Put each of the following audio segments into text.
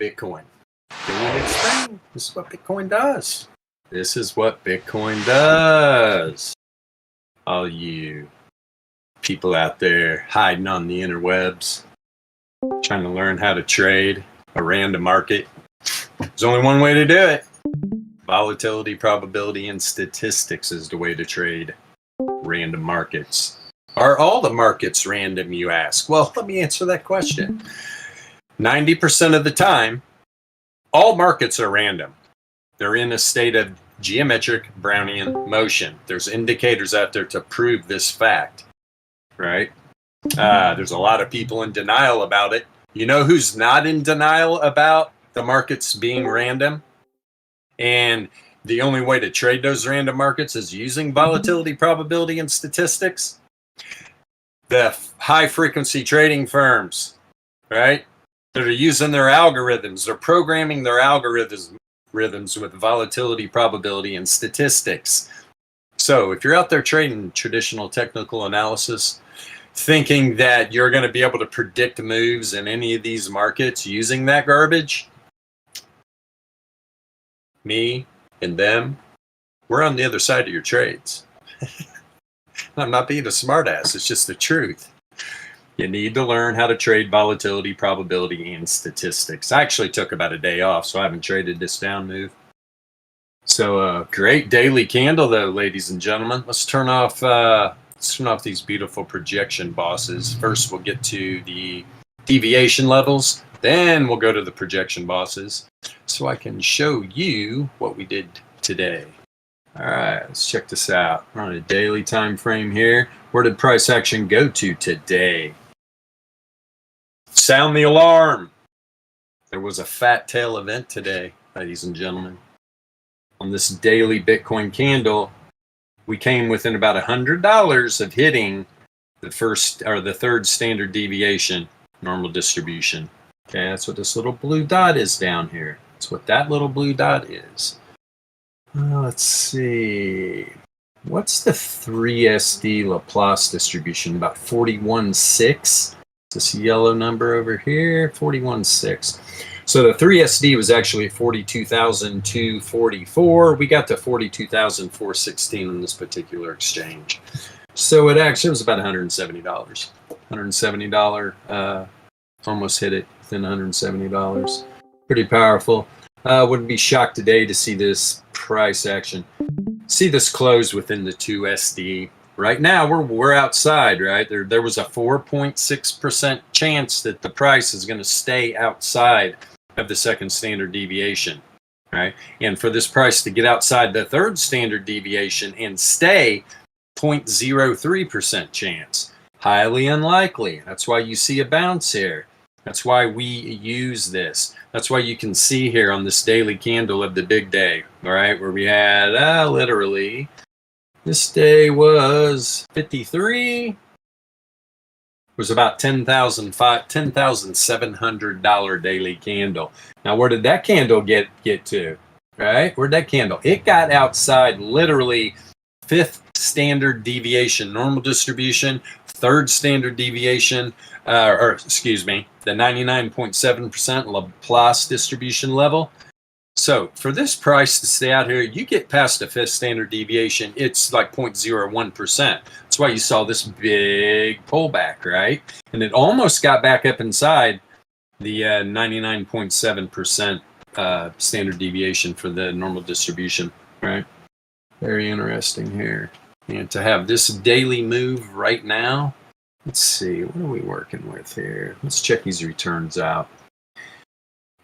Bitcoin. Doing its thing. This is what Bitcoin does. This is what Bitcoin does. All you people out there hiding on the interwebs, trying to learn how to trade a random market. There's only one way to do it. Volatility, probability, and statistics is the way to trade random markets. Are all the markets random, you ask? Well, let me answer that question. 90% of the time, all markets are random. They're in a state of geometric Brownian motion. There's indicators out there to prove this fact, right? There's a lot of people in denial about it. You know who's not in denial about the markets being random? And the only way to trade those random markets is using volatility, probability, and statistics. The high-frequency trading firms, right? That are using their algorithms. They're programming their algorithms with volatility, probability, and statistics. So if you're out there trading traditional technical analysis, thinking that you're going to be able to predict moves in any of these markets using that garbage, me and them, we're on the other side of your trades. I'm not being a smartass, it's just the truth. You need to learn how to trade volatility, probability, and statistics. I actually took about a day off, so I haven't traded this down move. So great daily candle though, ladies and gentlemen. Let's turn off these beautiful projection bosses. First, we'll get to the deviation levels. Then we'll go to the projection bosses so I can show you what we did today. All right, let's check this out. We're on a daily time frame here. Where did price action go to today? Sound the alarm. There was a fat tail event today, ladies and gentlemen. On this daily Bitcoin candle, we came within about $100 of hitting the third standard deviation normal distribution. Okay, that's what this little blue dot is down here. That's what that little blue dot is. Let's see. What's the 3SD Laplace distribution? About 41.6. This yellow number over here, 41.6. So the 3SD was actually 42,244. We got to 42,416 in this particular exchange. So it actually was about $170. $170. Almost hit it within $170. Pretty powerful. Wouldn't be shocked today to see this price action. See this close within the 2SD. Right now we're outside, right? There was a 4.6% chance that the price is going to stay outside of the second standard deviation, right? And for this price to get outside the third standard deviation and stay, 0.03% chance. Highly unlikely. That's why you see a bounce here. That's why we use this. That's why you can see here on this daily candle of the big day, all right, where we had literally, this day was 53, was about $10,700 daily candle. Now, where did that candle get to, right? Where'd that candle? It got outside literally fifth standard deviation normal distribution, third standard deviation, the 99.7% Laplace distribution level. So for this price to stay out here, you get past the fifth standard deviation, it's like 0.01%. That's why you saw this big pullback, right? And it almost got back up inside the 99.7% standard deviation for the normal distribution, right? Very interesting here. And to have this daily move right now, let's see, what are we working with here? Let's check these returns out.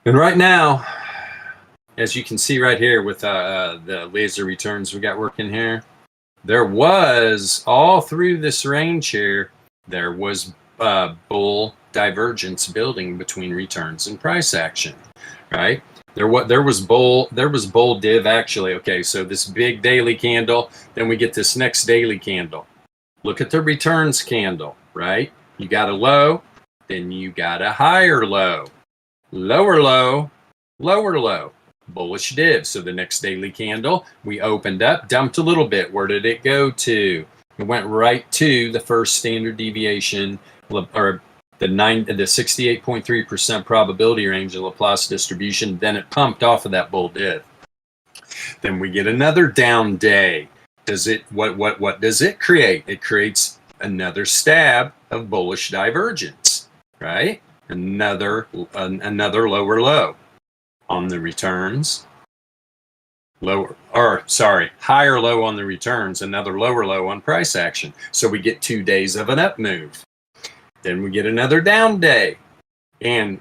And right now, as you can see right here with the laser returns we got working here, there was, all through this range here, there was bull divergence building between returns and price action, right? There was bull div actually. Okay, so this big daily candle, then we get this next daily candle. Look at the returns candle, right? You got a low, then you got a higher low. Lower low, lower low. Bullish div. So the next daily candle, we opened up, dumped a little bit. Where did it go to? It went right to the first standard deviation, or the 68.3% probability range of Laplace distribution. Then it pumped off of that bull div. Then we get another down day. What does it create? It creates another stab of bullish divergence, right? Another lower low on the returns. Higher low on the returns, another lower low on price action. So we get 2 days of an up move. Then we get another down day. And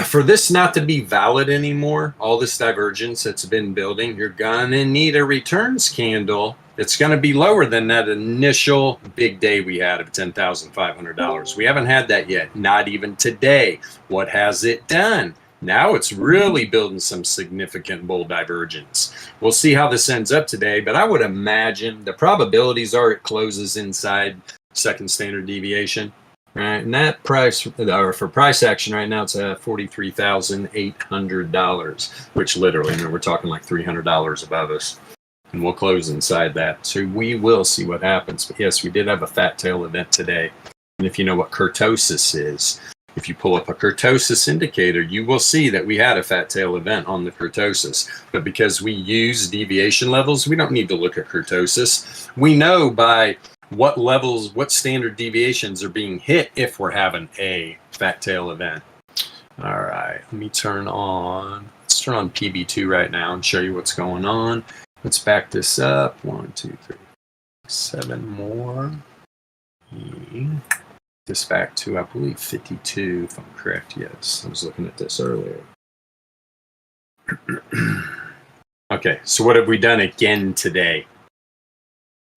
for this not to be valid anymore, all this divergence that's been building, you're gonna need a returns candle that's gonna be lower than that initial big day we had of $10,500. We haven't had that yet, not even today. What has it done? Now it's really building some significant bull divergence. We'll see how this ends up today, but I would imagine the probabilities are it closes inside second standard deviation. Right, and that price, or for price action right now, it's at $43,800, which literally, we're talking like $300 above us, and we'll close inside that. So we will see what happens. But yes, we did have a fat tail event today, and if you know what kurtosis is, if you pull up a kurtosis indicator, you will see that we had a fat tail event on the kurtosis. But because we use deviation levels, we don't need to look at kurtosis. We know by what levels, what standard deviations are being hit if we're having a fat tail event. All right, let me let's turn on PB2 right now and show you what's going on. Let's back this up. 1, 2, 3, 7 more. This back to, I believe, 52, if I'm correct. Yes, I was looking at this earlier. Okay, so what have we done again today?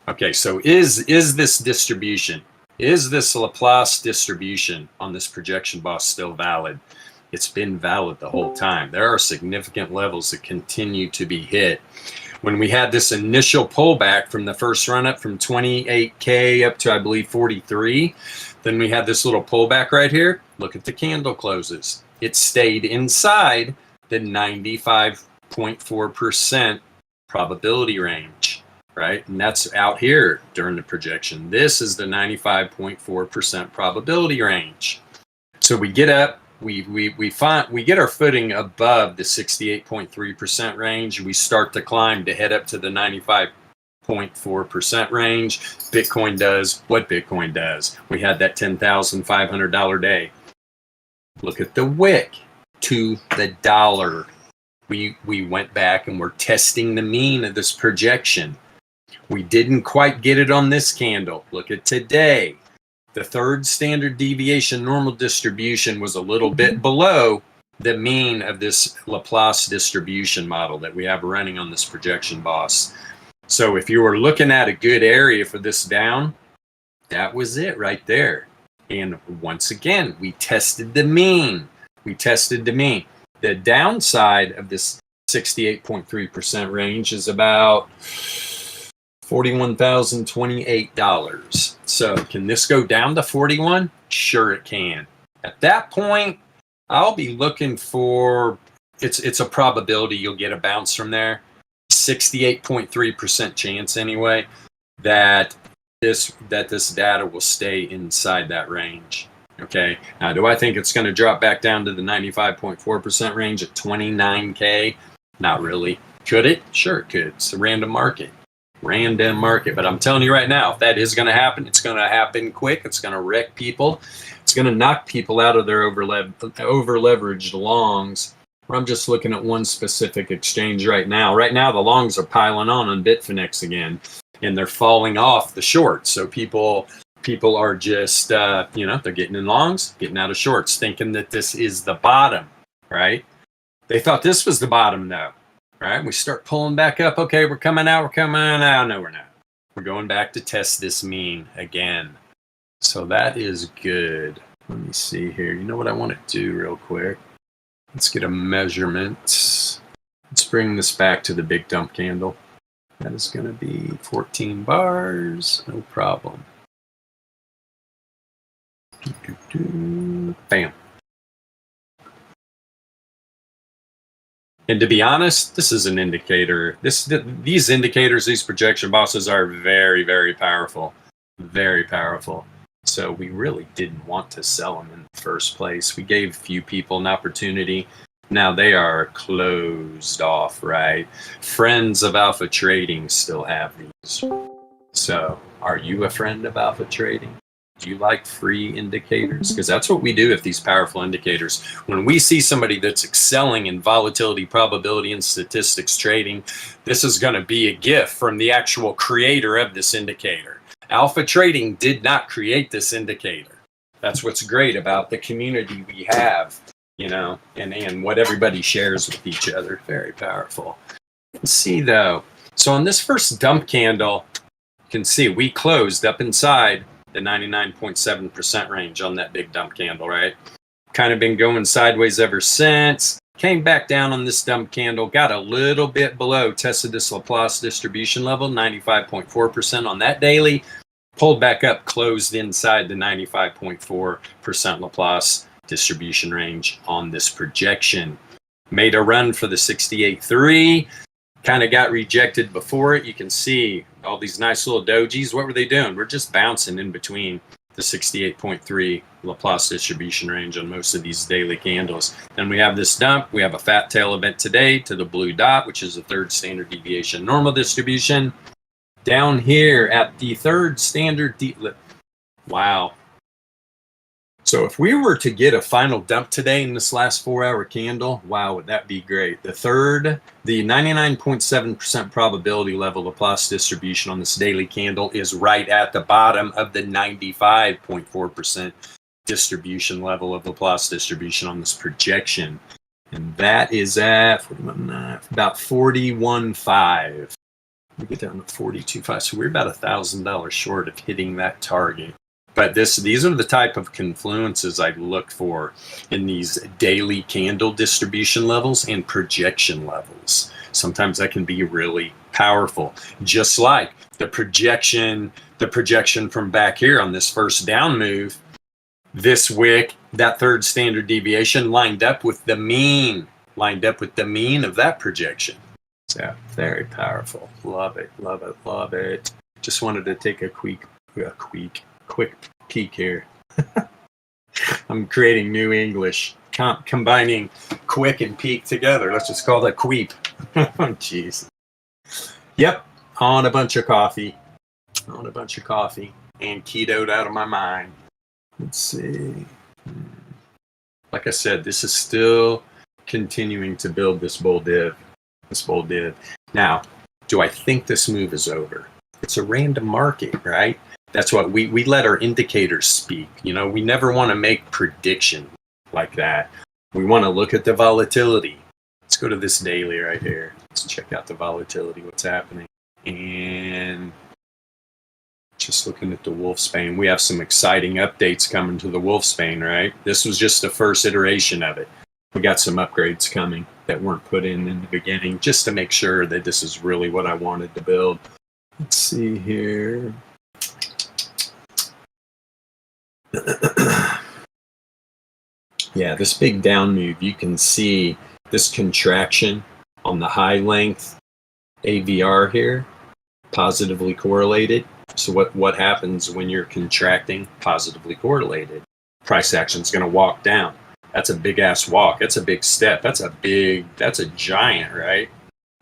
Okay, so is this distribution, is this Laplace distribution on this projection boss still valid? It's been valid the whole time. There are significant levels that continue to be hit. When we had this initial pullback from the first run up from 28K up to, I believe, 43, then we had this little pullback right here. Look at the candle closes. It stayed inside the 95.4% probability range, right? And that's out here during the projection. This is the 95.4% probability range. So we get up, we get our footing above the 68.3% range. We start to climb to head up to the 95.4% range. Bitcoin does what Bitcoin does. We had that $10,500 day. Look at the wick to the dollar. We went back and we're testing the mean of this projection. We didn't quite get it on this candle. Look at today. The third standard deviation normal distribution was a little bit below the mean of this Laplace distribution model that we have running on this projection boss. So if you were looking at a good area for this down, that was it right there. And once again, we tested the mean. We tested the mean. The downside of this 68.3% range is about $41,028. So can this go down to 41? Sure it can. At that point, I'll be looking for, it's a probability you'll get a bounce from there. 68.3% chance anyway that this data will stay inside that range. Okay. Now, do I think it's going to drop back down to the 95.4% range at 29K? Not really. Could it? Sure it could. It's a random market. But I'm telling you right now, if that is going to happen, it's going to happen quick. It's going to wreck people. It's going to knock people out of their over-leveraged longs. I'm just looking at one specific exchange right now. Right now, the longs are piling on Bitfinex again, and they're falling off the shorts. So people are just, they're getting in longs, getting out of shorts, thinking that this is the bottom, right? They thought this was the bottom, though. Right, we start pulling back up. Okay, we're coming out. No, we're not. We're going back to test this mean again. So that is good. Let me see here. You know what I want to do real quick? Let's get a measurement. Let's bring this back to the big dump candle. That is going to be 14 bars. No problem. Bam. And to be honest, this is an indicator. These indicators, these projection bosses are very, very powerful. Very powerful. So we really didn't want to sell them in the first place. We gave a few people an opportunity. Now they are closed off, right? Friends of Alpha Trading still have these. So are you a friend of Alpha Trading? Do you like free indicators? Because that's what we do with these powerful indicators. When we see somebody that's excelling in volatility, probability, and statistics trading, this is going to be a gift from the actual creator of this indicator. Alpha Trading did not create this indicator. That's what's great about the community we have, you know, and what everybody shares with each other. Very powerful. Let's see though. So on this first dump candle, you can see we closed up inside the 99.7% range on that big dump candle, right? Kind of been going sideways ever since. Came back down on this dump candle, got a little bit below, tested this Laplace distribution level, 95.4% on that daily, pulled back up, closed inside the 95.4% Laplace distribution range on this projection. Made a run for the 68.3, kind of got rejected before it. You can see all these nice little dojis. What were they doing? We're just bouncing in between the 68.3 Laplace distribution range on most of these daily candles. Then we have this dump. We have a fat tail event today to the blue dot, which is the third standard deviation normal distribution. Down here at the third standard wow. So if we were to get a final dump today in this last 4-hour candle, wow, would that be great. The 99.7% probability level Laplace distribution on this daily candle is right at the bottom of the 95.4% distribution level of Laplace distribution on this projection. And that is at about 41.5. We get down to 42.5. So we're about $1,000 short of hitting that target. But these are the type of confluences I look for in these daily candle distribution levels and projection levels. Sometimes that can be really powerful. Just like the projection from back here on this first down move, this wick, that third standard deviation lined up with the mean of that projection. So very powerful. Love it, love it, love it. Just wanted to take a quick peek here. I'm creating new English, combining quick and peak together. Let's just call that queep. Oh, jeez. Yep, on a bunch of coffee, and ketoed out of my mind. Let's see. Like I said, this is still continuing to build this bull div. Now, do I think this move is over? It's a random market, right? That's what we let our indicators speak. You know, we never want to make prediction like that. We want to look at the volatility. Let's go to this daily right here. Let's check out the volatility, what's happening. And just looking at the Wolfsbane, we have some exciting updates coming to the Wolfsbane, right? This was just the first iteration of it. We got some upgrades coming that weren't put in the beginning, just to make sure that this is really what I wanted to build. Let's see here. Yeah, this big down move, you can see this contraction on the high length AVR here, positively correlated. So what happens when you're contracting? Positively correlated. Price action is going to walk down. That's a big ass walk. That's a big step. That's a giant, right?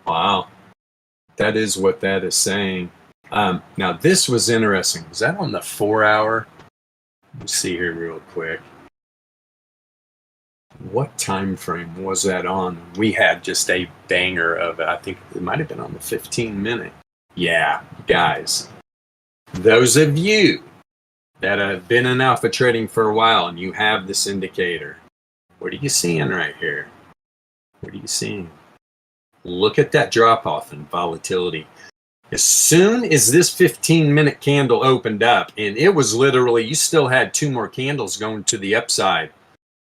Wow. That is what that is saying. Now this was interesting. Was that on the 4-hour? Let's see here real quick. What time frame was that on? We had just a banger of it. I think it might have been on the 15-minute. Yeah, guys. Those of you that have been in alpha trading for a while and you have this indicator, what are you seeing right here? What are you seeing? Look at that drop off in volatility. As soon as this 15-minute candle opened up, and it was literally, you still had 2 more candles going to the upside.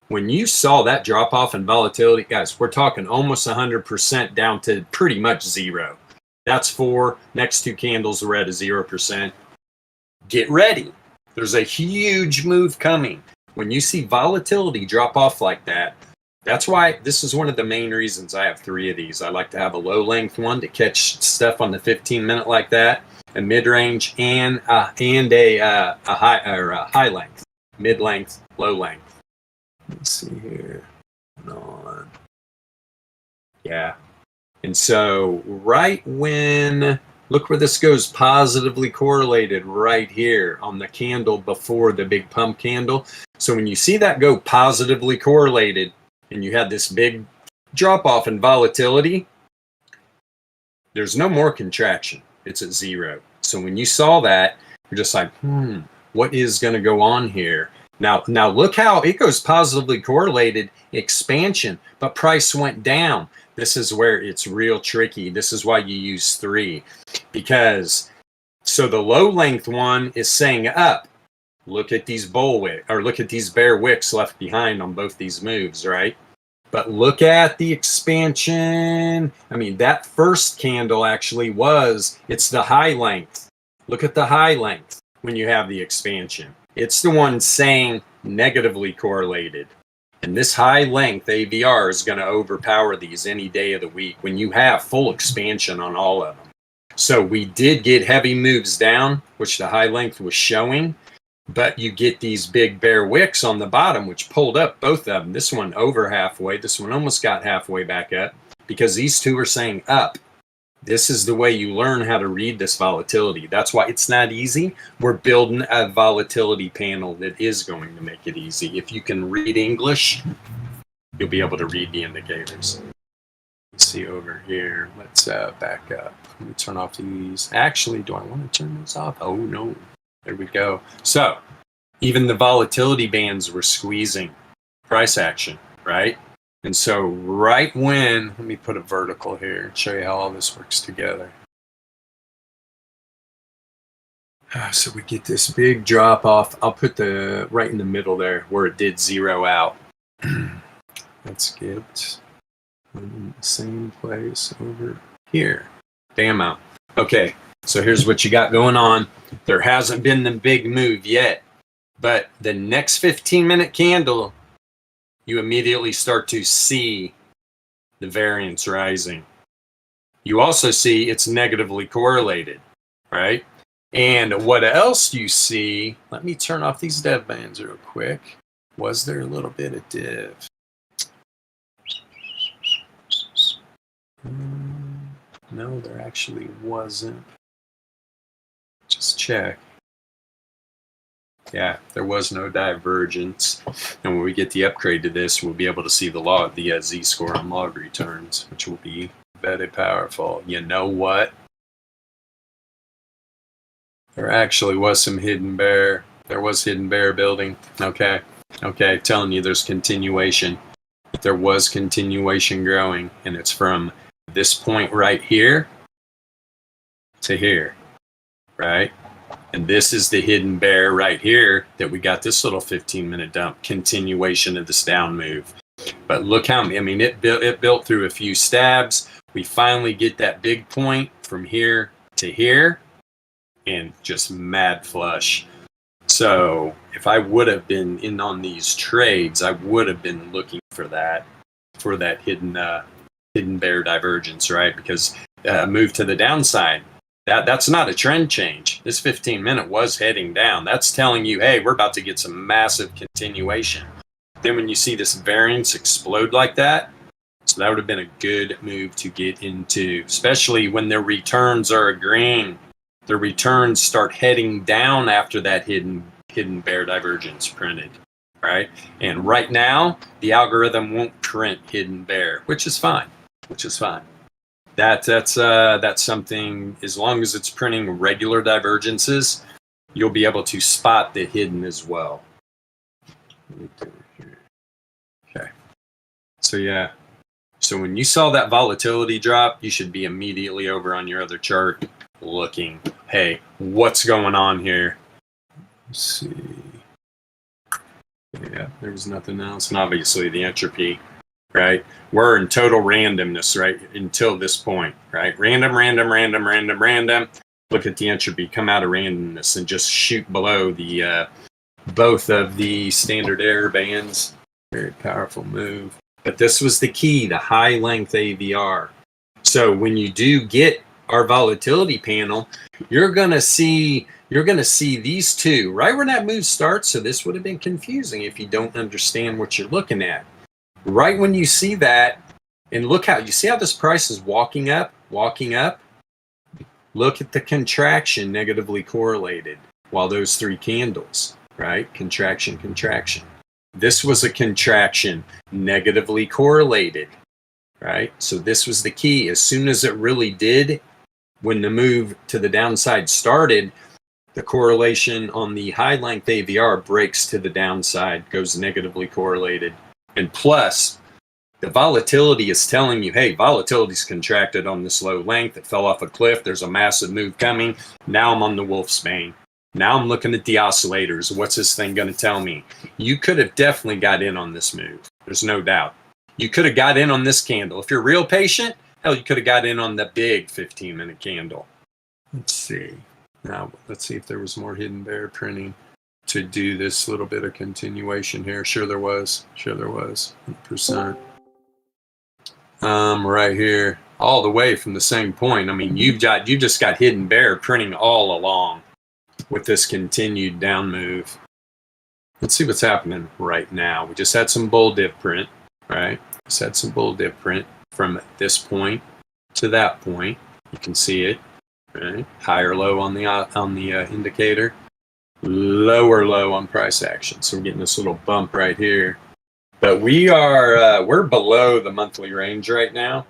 When you saw that drop off in volatility, guys, we're talking almost 100% down to pretty much 0. That's 4. Next 2 candles were at a 0%. Get ready. There's a huge move coming. When you see volatility drop off like that, That's why this is one of the main reasons I have 3 of these. I like to have a low length one to catch stuff on the 15-minute like that, a mid range, and a high length, mid length, low length. Let's see here. On. Yeah. And so right when, look where this goes positively correlated right here on the candle before the big pump candle. So when you see that go positively correlated and you had this big drop off in volatility, there's no more contraction. It's at 0. So when you saw that, you're just like, what is going to go on here? Now look how it goes positively correlated expansion, but price went down. This is where it's real tricky. This is why you use 3, because so the low length one is saying up. Look at these look at these bear wicks left behind on both these moves, right? But look at the expansion. I mean, that first candle actually it's the high length. Look at the high length when you have the expansion. It's the one saying negatively correlated. And this high length AVR is going to overpower these any day of the week when you have full expansion on all of them. So we did get heavy moves down, which the high length was showing, but you get these big bear wicks on the bottom, which pulled up both of them. This one over halfway. This one almost got halfway back up because these two are saying up. This is the way you learn how to read this volatility. That's why it's not easy. We're building a volatility panel that is going to make it easy. If you can read English, you'll be able to read the indicators. Let's see over here. Let's back up. Let me turn off these. Actually, do I want to turn this off? Oh, no. There we go. So even the volatility bands were squeezing price action, right? And so right when, let me put a vertical here and show you how all this works together. So we get this big drop off. I'll put the right in the middle there where it did zero out. Let's get in the same place over here. Bam out. Okay, so here's what you got going on. There hasn't been the big move yet, but the next 15-minute candle, you immediately start to see the variance rising. You also see it's negatively correlated, right? And what else you see, let me turn off these dev bands real quick. Was there a little bit of div? No, there actually wasn't. Just check. Yeah, there was no divergence. And when we get the upgrade to this, we'll be able to see the z-score on log returns, which will be very powerful. You know what? There actually was some hidden bear. There was hidden bear building. Okay, telling you there's continuation. There was continuation growing, and it's from this point right here to here, right? And this is the hidden bear right here that we got this little 15-minute dump, continuation of this down move. But look how, I mean, it built through a few stabs. We finally get that big point from here to here and just mad flush. So if I would have been in on these trades, I would have been looking for that hidden bear divergence, right? Because move to the downside. That's not a trend change. This 15-minute was heading down. That's telling you, hey, we're about to get some massive continuation. Then when you see this variance explode like that, so that would have been a good move to get into, especially when their returns are agreeing. Their returns start heading down after that hidden bear divergence printed, right? And right now, the algorithm won't print hidden bear, which is fine. That's something, as long as it's printing regular divergences, you'll be able to spot the hidden as well. Okay. So yeah. So when you saw that volatility drop, you should be immediately over on your other chart looking, hey, what's going on here? Let's see. Yeah, there's nothing else. And obviously the entropy, right? We're in total randomness, right? Until this point, right? Random. Look at the entropy, come out of randomness and just shoot below the both of the standard error bands. Very powerful move. But this was the key, the high length AVR. So when you do get our volatility panel, you're going to see these two right where that move starts. So this would have been confusing if you don't understand what you're looking at. Right when you see that, and look how you see how this price is walking up. Look at the contraction negatively correlated while those three candles, right? Contraction, contraction. This was a contraction negatively correlated, right? So this was the key. As soon as it really did, when the move to the downside started, the correlation on the high length AVR breaks to the downside, goes negatively correlated. And plus, the volatility is telling you, hey, volatility's contracted on this low length. It fell off a cliff. There's a massive move coming. Now I'm on the wolf's bane. Now I'm looking at the oscillators. What's this thing going to tell me? You could have definitely got in on this move. There's no doubt. You could have got in on this candle. If you're real patient, hell, you could have got in on the big 15-minute candle. Let's see. Now, let's see if there was more hidden bear printing to do this little bit of continuation here. Sure there was. 100%. Right here, all the way from the same point. I mean, you just got hidden bear printing all along with this continued down move. Let's see what's happening right now. We just had some bull dip print, right? Just had some bull dip print from this point to that point. You can see it, right? Higher low on the indicator, lower low on price action. So we're getting this little bump right here. But we're below the monthly range right now.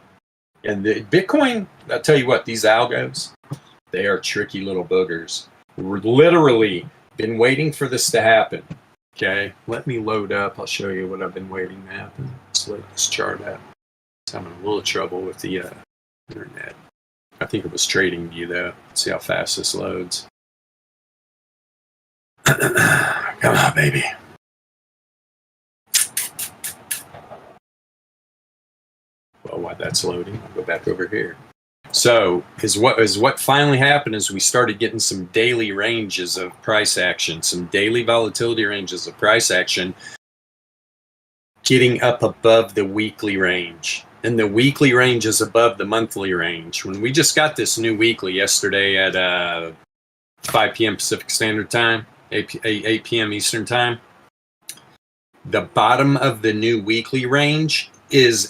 And the Bitcoin, I'll tell you what, these algos, they are tricky little boogers. We're literally been waiting for this to happen. Okay, let me load up. I'll show you what I've been waiting to happen. Let's load this chart up. I'm having a little trouble with the internet. I think it was trading view though. Let's see how fast this loads. Come on, baby. Well, while that's loading, I'll go back over here. So what finally happened is we started getting some daily ranges of price action, some daily volatility ranges of price action getting up above the weekly range. And the weekly range is above the monthly range. When we just got this new weekly yesterday at 5 p.m. Pacific Standard Time, 8 p.m. Eastern Time, the bottom of the new weekly range is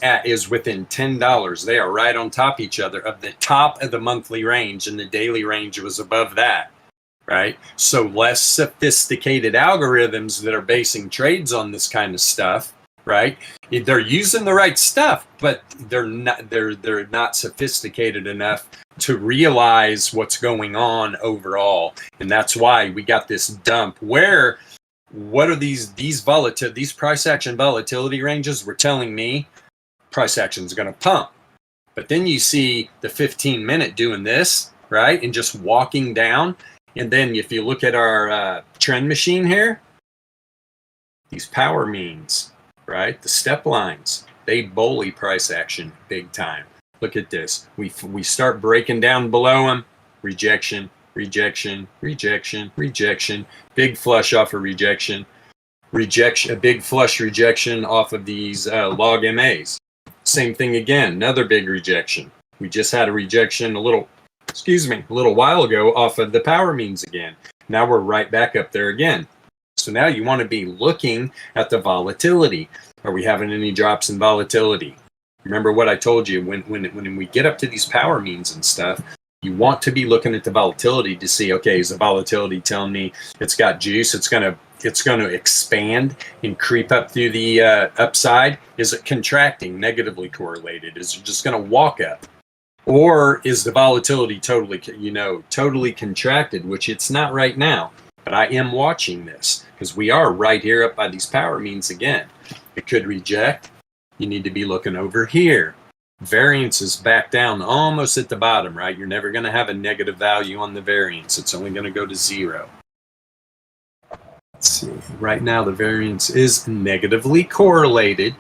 within $10. They are right on top of each other of the top of the monthly range, and the daily range was above that, right? So less sophisticated algorithms that are basing trades on this kind of stuff, right? They're using the right stuff, but they're not sophisticated enough to realize what's going on overall. And that's why we got this dump where what are these price action volatility ranges were telling me price action is going to pump. But then you see the 15-minute doing this, right? And just walking down. And then if you look at our trend machine here, these power means, right? The step lines, they bully price action big time. Look at this. We start breaking down below them, rejection, rejection, rejection, rejection, big flush off of rejection, a big flush rejection off of these log MAs. Same thing again, another big rejection. We just had a rejection a little while ago off of the power means again. Now we're right back up there again. So now you want to be looking at the volatility. Are we having any drops in volatility? Remember what I told you, when we get up to these power means and stuff, you want to be looking at the volatility to see, okay, is the volatility telling me it's got juice, it's going to expand and creep up through the upside? Is it contracting, negatively correlated? Is it just going to walk up? Or is the volatility totally contracted, which it's not right now. But I am watching this because we are right here up by these power means again. It could reject. You need to be looking over here. Variance is back down almost at the bottom, right? You're never going to have a negative value on the variance. It's only going to go to 0. Let's see. Right now, the variance is negatively correlated.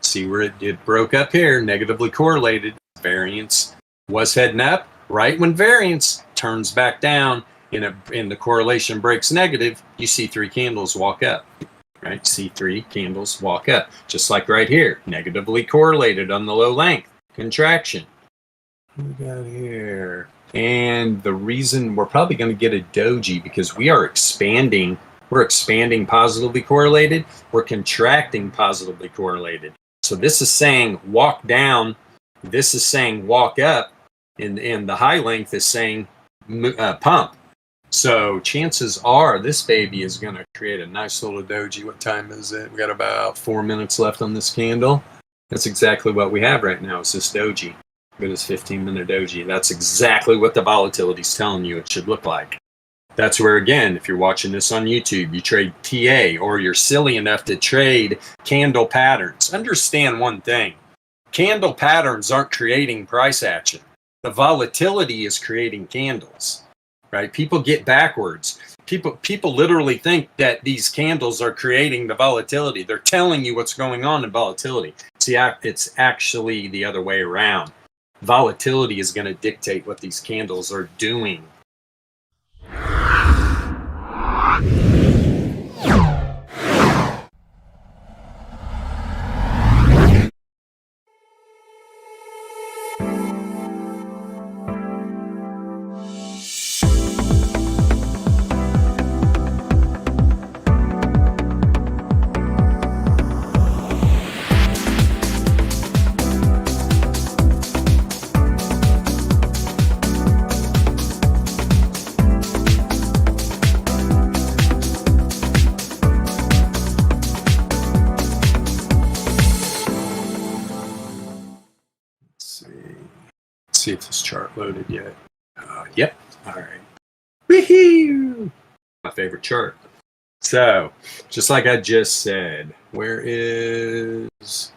See where it broke up here, negatively correlated. Variance was heading up. Right when variance turns back down and the correlation breaks negative, you see 3 candles walk up. right? C3 candles walk up, just like right here, negatively correlated on the low length, contraction. What we got here? And the reason we're probably going to get a doji because we are expanding. We're expanding positively correlated. We're contracting positively correlated. So this is saying walk down. This is saying walk up. And the high length is saying pump. So chances are this baby is going to create a nice little doji. What time is it? We got about 4 minutes left on this candle. That's exactly what we have right now. Is this doji. Look at this 15-minute doji. That's exactly what the volatility is telling you it should look like. That's where, again, if you're watching this on YouTube, you trade TA or you're silly enough to trade candle patterns. Understand one thing. Candle patterns aren't creating price action. The volatility is creating candles, right? People get backwards. People literally think that these candles are creating the volatility. They're telling you what's going on in volatility. See, it's actually the other way around. Volatility is going to dictate what these candles are doing. See if this chart loaded yet. Yep. All right. Woohoo! My favorite chart. So, just like I just said, here's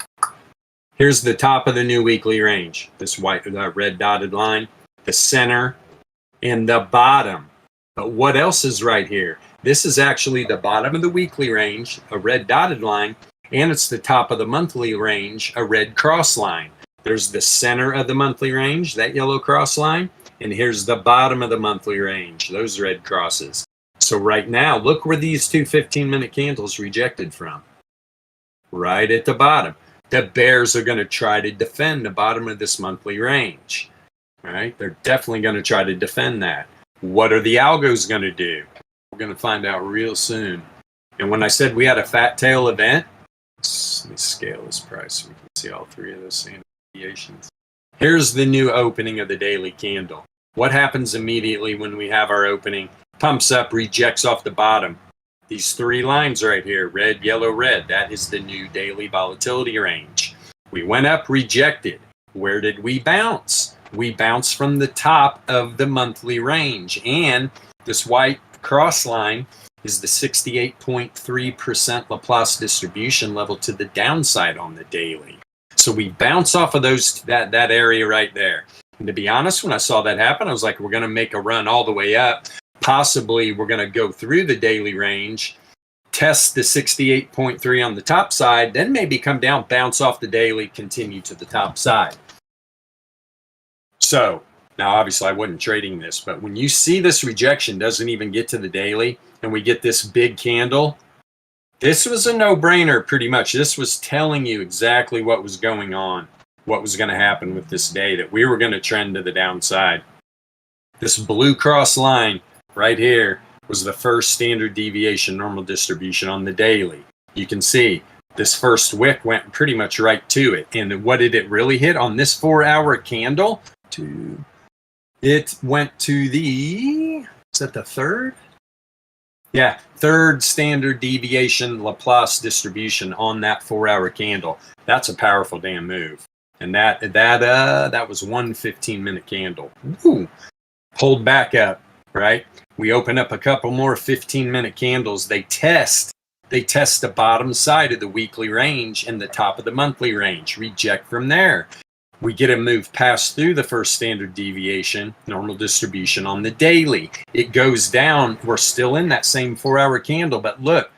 the top of the new weekly range. This red dotted line, the center, and the bottom. But what else is right here? This is actually the bottom of the weekly range, a red dotted line, and it's the top of the monthly range, a red cross line. There's the center of the monthly range, that yellow cross line, and here's the bottom of the monthly range, those red crosses. So right now, look where these two 15-minute candles rejected from. Right at the bottom. The bears are going to try to defend the bottom of this monthly range. All right? They're definitely going to try to defend that. What are the algos going to do? We're going to find out real soon. And when I said we had a fat tail event, let me scale this price so we can see all three of those same deviations. Here's the new opening of the daily candle. What happens immediately when we have our opening? Pumps up, rejects off the bottom. These three lines right here, red, yellow, red, that is the new daily volatility range. We went up, rejected. Where did we bounce? We bounced from the top of the monthly range. And this white cross line is the 68.3% Laplace distribution level to the downside on the daily. So we bounce off of that area right there. And to be honest, when I saw that happen, I was like, we're going to make a run all the way up. Possibly we're going to go through the daily range, test the 68.3 on the top side, then maybe come down, bounce off the daily, continue to the top side. So now, obviously, I wasn't trading this, but when you see this rejection doesn't even get to the daily and we get this big candle, this was a no-brainer pretty much. This was telling you exactly what was going on, what was going to happen with this day, that we were going to trend to the downside. This blue cross line right here was the first standard deviation normal distribution on the daily. You can see this first wick went pretty much right to it. And what did it really hit on this 4-hour candle? It went to the, is that the third? Yeah, third standard deviation Laplace distribution on that 4-hour candle. That's a powerful damn move. And that was one 15-minute candle. Ooh. Pulled back up, right? We open up a couple more 15-minute candles. They test the bottom side of the weekly range and the top of the monthly range. Reject from there. We get a move past through the first standard deviation, normal distribution on the daily. It goes down. We're still in that same 4-hour candle, but look,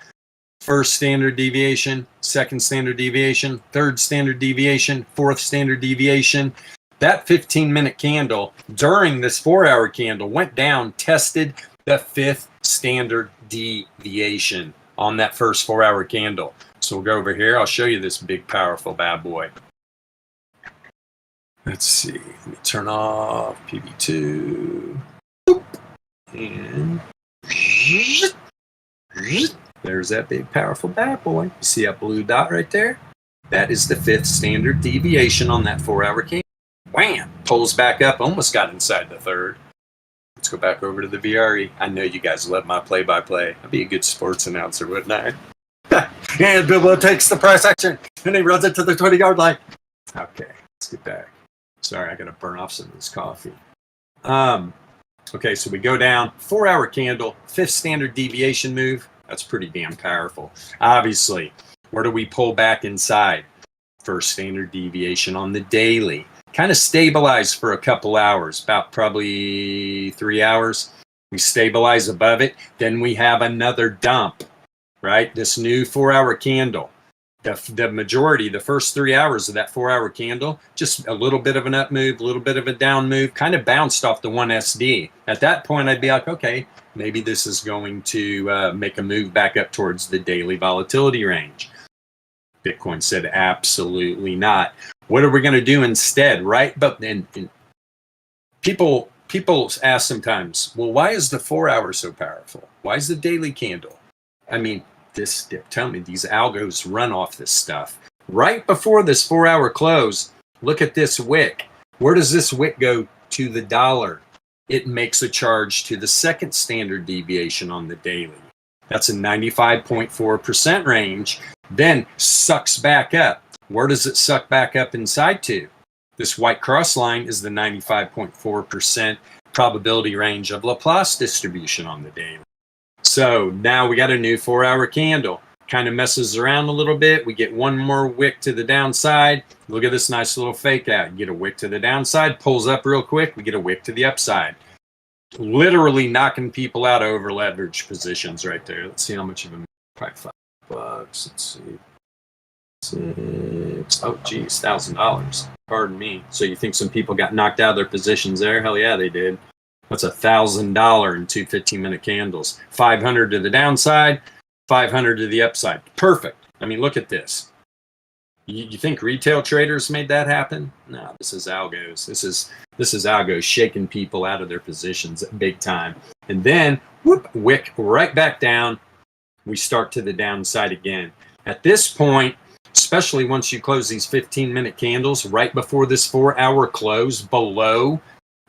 first standard deviation, second standard deviation, third standard deviation, fourth standard deviation. That 15-minute candle during this 4-hour candle went down, tested the fifth standard deviation. on that first 4-hour candle. So we'll go over here. I'll show you this big, powerful bad boy. Let's see. Let me turn off PB2. And there's that big, powerful bad boy. You see that blue dot right there? That is the 5th standard deviation on that 4-hour candle. Wham! Pulls back up. Almost got inside the 3rd. Let's go back over to the VRE. I know you guys love my play-by-play. I'd be a good sports announcer, wouldn't I? And Bilbo takes the price action, and he runs it to the 20-yard line. Okay, let's get back. Sorry, I got to burn off some of this coffee. Okay, so we go down, 4-hour candle, 5th standard deviation move. That's pretty damn powerful. Obviously, where do we pull back inside? 1st standard deviation on the daily. Kind of stabilize for a couple hours, about probably 3 hours. We stabilize above it. Then we have another dump, right? This new 4-hour candle. The majority, the first 3 hours of that 4-hour candle, just a little bit of an up move, a little bit of a down move, kind of bounced off the 1SD. At that point, I'd be like, okay, maybe this is going to make a move back up towards the daily volatility range. Bitcoin said absolutely not. What are we going to do instead, right? But then people ask sometimes, well, why is the 4-hour so powerful? Why is the daily candle? I mean, tell me, these algos run off this stuff. Right before this 4-hour close, look at this wick. Where does this wick go to the dollar? It makes a charge to the 2nd standard deviation on the daily. That's a 95.4% range, then sucks back up. Where does it suck back up inside to? This white cross line is the 95.4% probability range of Laplace distribution on the daily. So now we got a new 4-hour candle. Kind of messes around a little bit. We get one more wick to the downside. Look at this nice little fake out. You get a wick to the downside, pulls up real quick. We get a wick to the upside. Literally knocking people out of over leveraged positions right there. Let's see how much of them. Probably $5. Let's see. Oh, geez, $1,000. Pardon me. So you think some people got knocked out of their positions there? Hell yeah, they did. That's $1,000 in 2 15-minute candles. 500 to the downside, 500 to the upside. Perfect. I mean, look at this. You think retail traders made that happen? No, this is algos. This is algos shaking people out of their positions big time. And then, whoop, wick right back down. We start to the downside again. At this point, especially once you close these 15-minute candles right before this 4-hour close below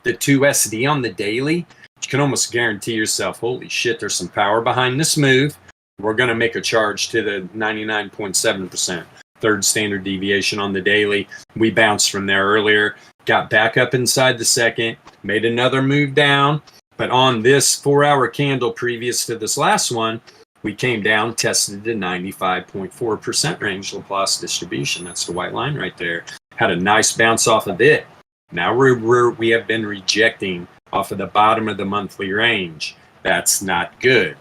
the 2SD on the daily, you can almost guarantee yourself, holy shit, there's some power behind this move. We're going to make a charge to the 99.7%. 3rd standard deviation on the daily. We bounced from there earlier, got back up inside the 2nd, made another move down. But on this 4-hour candle previous to this last one, we came down, tested the 95.4% range Laplace distribution. That's the white line right there. Had a nice bounce off of it. Now we have been rejecting off of the bottom of the monthly range. That's not good,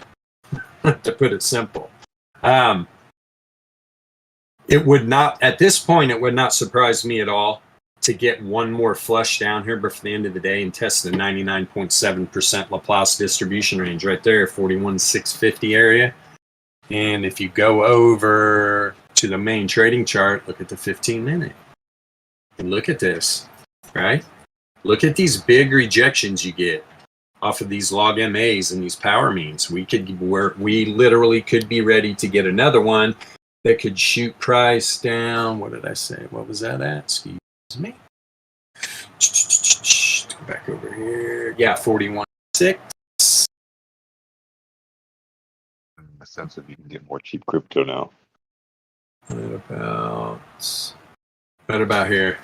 to put it simple. It would not, at this point, it would not surprise me at all to get one more flush down here before the end of the day and test the 99.7% Laplace distribution range right there, 41,650 area. And if you go over to the main trading chart, look at the 15-minute. And look at this. Right? Look at these big rejections you get off of these log MAs and these power means. We literally could be ready to get another one that could shoot price down. What did I say? What was that at? Excuse me. Go back over here. Yeah, 41.6. In the sense that you can get more cheap crypto now. What about here?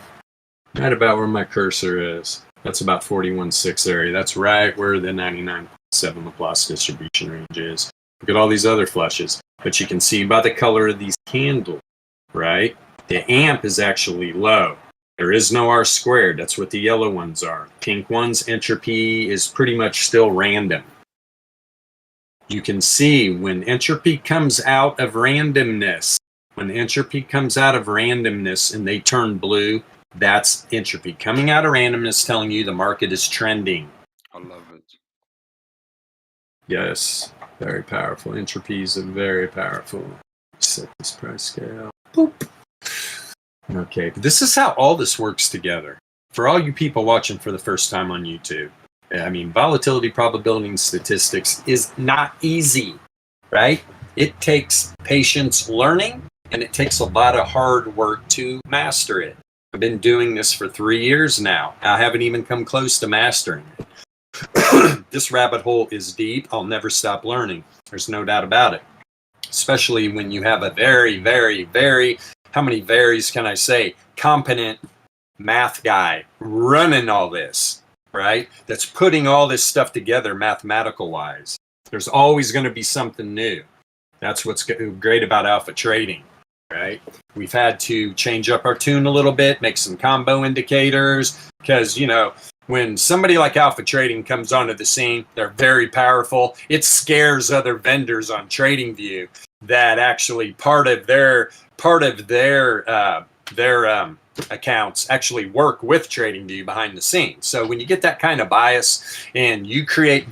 Right about where my cursor is. That's about 41.6 area. That's right where the 99.7 Laplace distribution range is. Look at all these other flushes. But you can see by the color of these candles, right? The amp is actually low. There is no R squared. That's what the yellow ones are. Pink ones, entropy is pretty much still random. You can see when entropy comes out of randomness, and they turn blue, that's entropy coming out of randomness telling you the market is trending. I love it. Yes. Very powerful. Entropy is very powerful. Set this price scale. Boop. Okay, this is how all this works together. For all you people watching for the first time on YouTube, I mean, volatility, probability, and statistics is not easy, right? It takes patience learning, and it takes a lot of hard work to master it. I've been doing this for 3 years now. I haven't even come close to mastering it. This rabbit hole is deep. I'll never stop learning. There's no doubt about it. Especially when you have a very, very, very, how many varies can I say, competent math guy running all this, right? That's putting all this stuff together mathematical wise. There's always going to be something new. That's what's great about alpha trading, right? We've had to change up our tune a little bit, make some combo indicators, because, you know, when somebody like alpha trading comes onto the scene, they're very powerful. It scares other vendors on TradingView that actually part of their accounts actually work with TradingView behind the scenes. So when you get that kind of bias and you create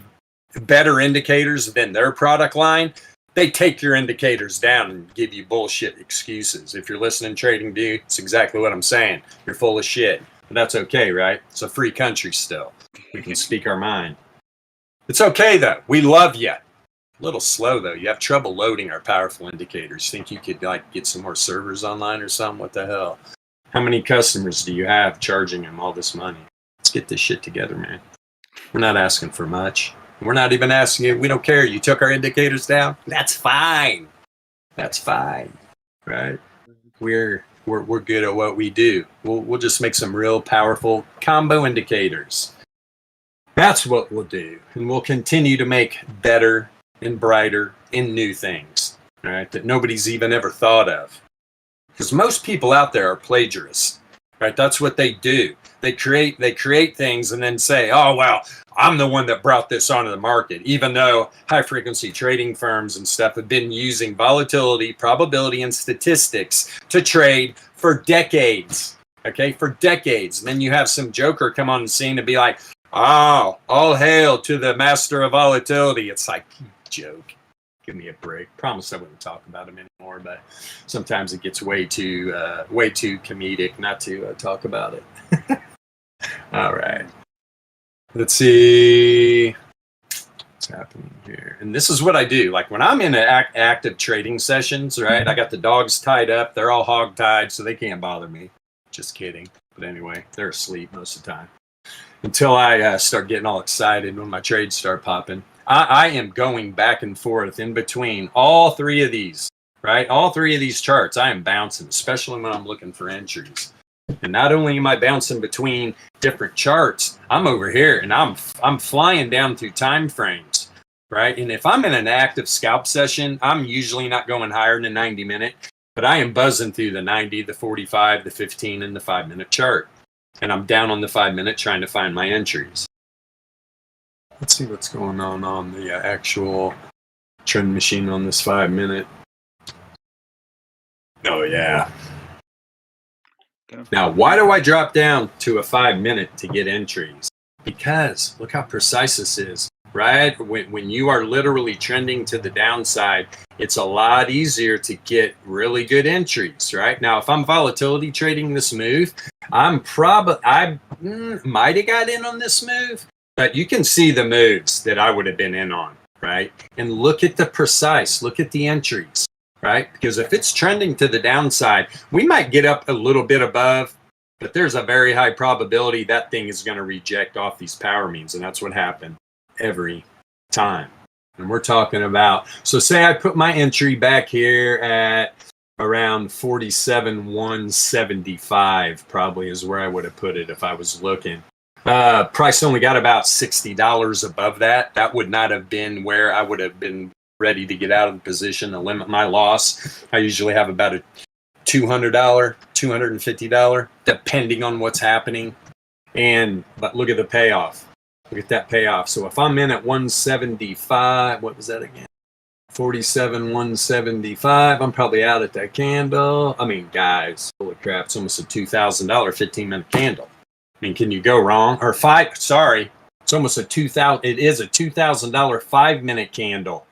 better indicators than their product line, they take your indicators down and give you bullshit excuses. If you're listening to TradingView, it's exactly what I'm saying. You're full of shit. But that's okay, right? It's a free country still. We can speak our mind. It's okay, though. We love you. A little slow, though. You have trouble loading our powerful indicators. Think you could like get some more servers online or something? What the hell? How many customers do you have charging them all this money? Let's get this shit together, man. We're not asking for much. We're not even asking you. We don't care. You took our indicators down. That's fine. That's fine, right? We're good at what we do. We'll just make some real powerful combo indicators. That's what we'll do, and we'll continue to make better and brighter and new things, right? That nobody's even ever thought of. Because most people out there are plagiarists, right? That's what they do. They create things and then say, oh, well, I'm the one that brought this onto the market, even though high frequency trading firms and stuff have been using volatility, probability, and statistics to trade for decades. Okay, for decades. And then you have some joker come on the scene and be like, oh, all hail to the master of volatility. It's like, joke. Give me a break. Promise I wouldn't talk about him anymore, but sometimes it gets way too comedic not to talk about it. All right. Let's see what's happening here. And this is what I do. Like when I'm in active trading sessions, right? I got the dogs tied up. They're all hog tied, so they can't bother me. Just kidding. But anyway, they're asleep most of the time. Until I start getting all excited when my trades start popping. I am going back and forth in between all three of these, right? All three of these charts. I am bouncing, especially when I'm looking for entries. And not only am I bouncing between different charts, I'm over here and I'm flying down through time frames, right? And if I'm in an active scalp session, I'm usually not going higher than 90 minute, but I am buzzing through the 90, the 45, the 15, and the 5-minute chart. And I'm down on the 5-minute trying to find my entries. Let's see what's going on the actual trend machine on this 5-minute. Oh, yeah. Now, why do I drop down to a 5-minute to get entries? Because look how precise this is, right? When you are literally trending to the downside, it's a lot easier to get really good entries, right? Now, if I'm volatility trading this move, I might have got in on this move, but you can see the moves that I would have been in on, right? And look at the precise, look at the entries. Right? Because if it's trending to the downside, we might get up a little bit above, but there's a very high probability that thing is going to reject off these power means. And that's what happened every time. And we're talking about, so say I put my entry back here at around 47,175 probably is where I would have put it if I was looking. Price only got about $60 above that. That would not have been where I would have been ready to get out of the position to limit my loss. I usually have about a $200, $250, depending on what's happening. But look at the payoff. Look at that payoff. So if I'm in at 175, what was that again? 47,175. I'm probably out at that candle. I mean, guys, holy crap! It's almost a $2,000 15-minute candle. I mean, can you go wrong? Or it's almost a $2,000. It is a $2,000 5-minute candle.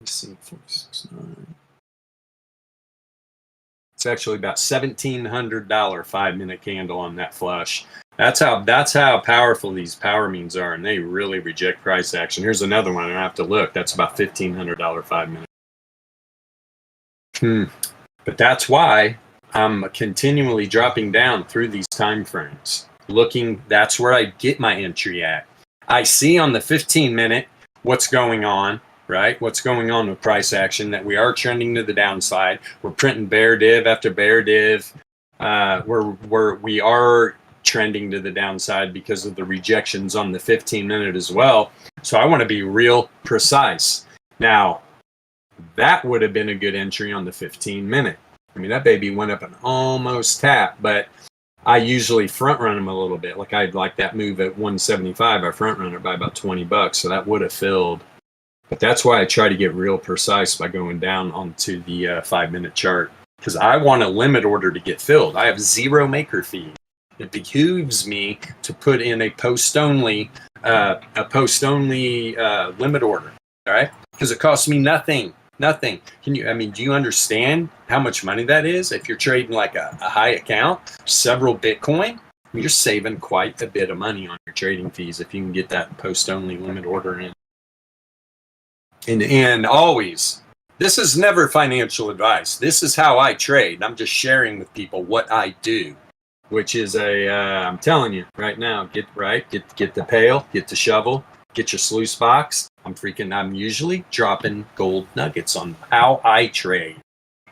Let's see, 46.9. It's actually about $1,700 5-minute candle on that flush. That's how powerful these power means are, and they really reject price action. Here's another one. I have to look. That's about $1,500 5-minute. But that's why I'm continually dropping down through these time frames. Looking, that's where I get my entry at. I see on the 15-minute what's going on, right? What's going on with price action, that we are trending to the downside. We're printing bear div after bear div. We are trending to the downside because of the rejections on the 15-minute as well. So I want to be real precise. Now, that would have been a good entry on the 15-minute. I mean, that baby went up and almost tapped, but I usually front run them a little bit. Like I'd like that move at 175. I front run it by about $20, so that would have filled. But that's why I try to get real precise by going down onto the 5-minute chart, because I want a limit order to get filled. I have 0 maker fee. It behooves me to put in a post-only limit order, all right? Because it costs me nothing. Nothing. Do you understand how much money that is? If you're trading like a high account, several Bitcoin, you're saving quite a bit of money on your trading fees if you can get that post-only limit order in. And always, this is never financial advice. This is how I trade. I'm just sharing with people what I do, which is I'm telling you right now, get the pail, get the shovel, get your sluice box. I'm usually dropping gold nuggets on how I trade.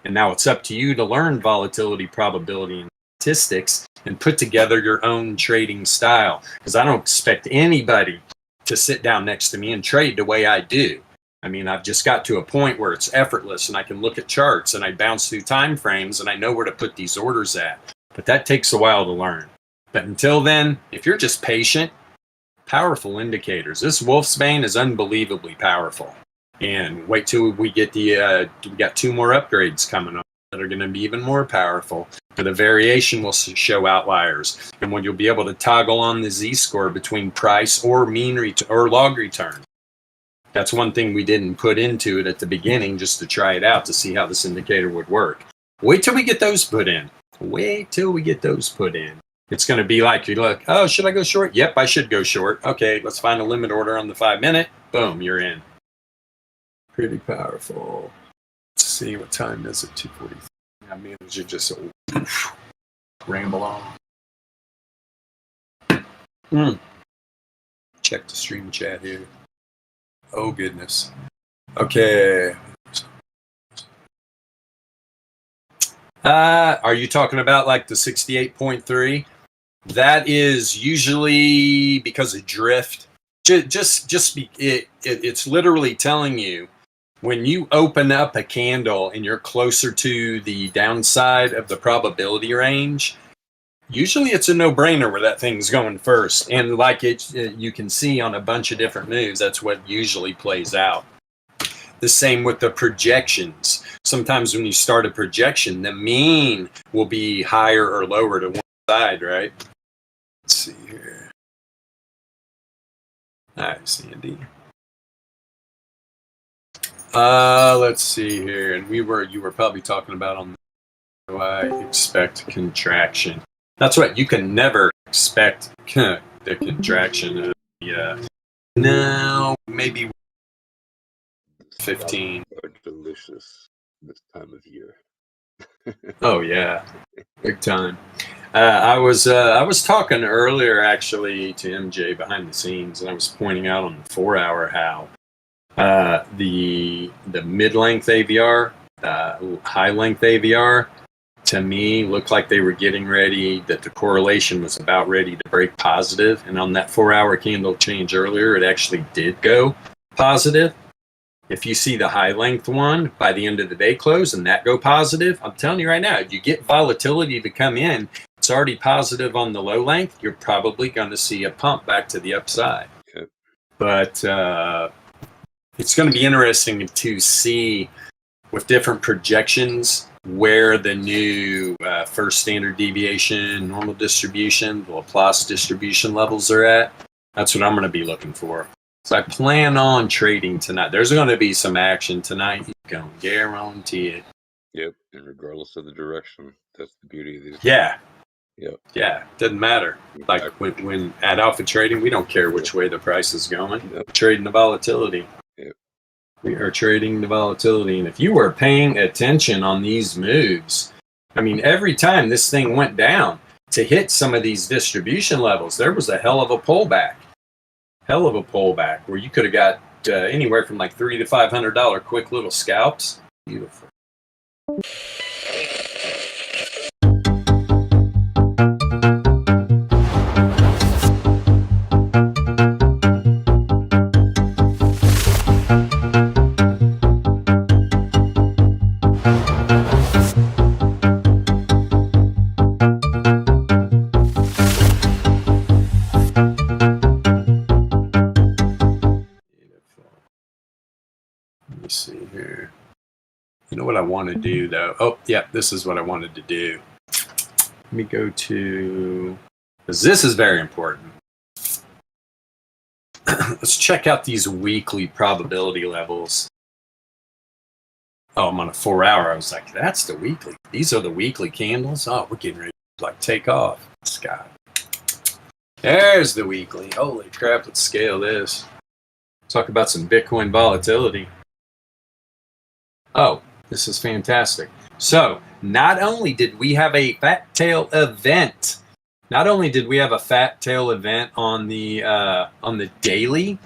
And now it's up to you to learn volatility, probability, and statistics and put together your own trading style. Because I don't expect anybody to sit down next to me and trade the way I do. I mean, I've just got to a point where it's effortless and I can look at charts and I bounce through time frames and I know where to put these orders at. But that takes a while to learn. But until then, if you're just patient, powerful indicators. This Wolfsbane is unbelievably powerful. And wait till we get we got 2 more upgrades coming up that are going to be even more powerful. But the variation will show outliers. And when you'll be able to toggle on the Z-score between price or or log return. That's one thing we didn't put into it at the beginning just to try it out to see how this indicator would work. Wait till we get those put in. Wait till we get those put in. It's going to be like you look, oh, should I go short? Yep, I should go short. Okay, let's find a limit order on the 5-minute. Boom, you're in. Pretty powerful. Let's see, what time is it? 2:43. I managed to just ramble on. Check the stream chat here. Oh, goodness. Okay. Are you talking about like the 68.3? That is usually because of drift. It's literally telling you when you open up a candle and you're closer to the downside of the probability range, usually it's a no-brainer where that thing's going first. And like you can see on a bunch of different moves, that's what usually plays out. The same with the projections. Sometimes when you start a projection, the mean will be higher or lower to one side, right? Let's see here. Hi, Sandy. Let's see here. And you were probably talking about on the I expect contraction. That's right. You can never expect the contraction of the no, maybe 15. Are delicious this time of year. Oh yeah, big time. I was talking earlier actually to MJ behind the scenes, and I was pointing out on the 4-hour how the mid-length AVR, high-length AVR, to me looked like they were getting ready, that the correlation was about ready to break positive, and on that 4-hour candle change earlier, it actually did go positive. If you see the high length one by the end of the day close and that go positive, I'm telling you right now, if you get volatility to come in, it's already positive on the low length, you're probably going to see a pump back to the upside. Okay. But it's going to be interesting to see with different projections where the new first standard deviation, normal distribution, the Laplace distribution levels are at. That's what I'm going to be looking for. So I plan on trading tonight. There's going to be some action tonight. You can guarantee it. Yep. And regardless of the direction, that's the beauty of these. Yeah. Yep. Yeah. Doesn't matter. Like when at Alpha Trading, we don't care which way the price is going. We're trading the volatility. Yep. We are trading the volatility. And if you were paying attention on these moves, I mean, every time this thing went down to hit some of these distribution levels, there was a hell of a pullback. Hell of a pullback where you could have got anywhere from like $300 to $500 quick little scalps. Beautiful. Let me see here. You know what I want to do though? Oh, yeah, this is what I wanted to do. Let me go to, because this is very important. Let's check out these weekly probability levels. Oh, I'm on a 4 hour. I was like, that's the weekly. These are the weekly candles. Oh, we're getting ready to like take off. Sky. There's the weekly. Holy crap, let's scale this. Talk about some Bitcoin volatility. Oh, this is fantastic. So not only did we have a fat tail event, on the daily,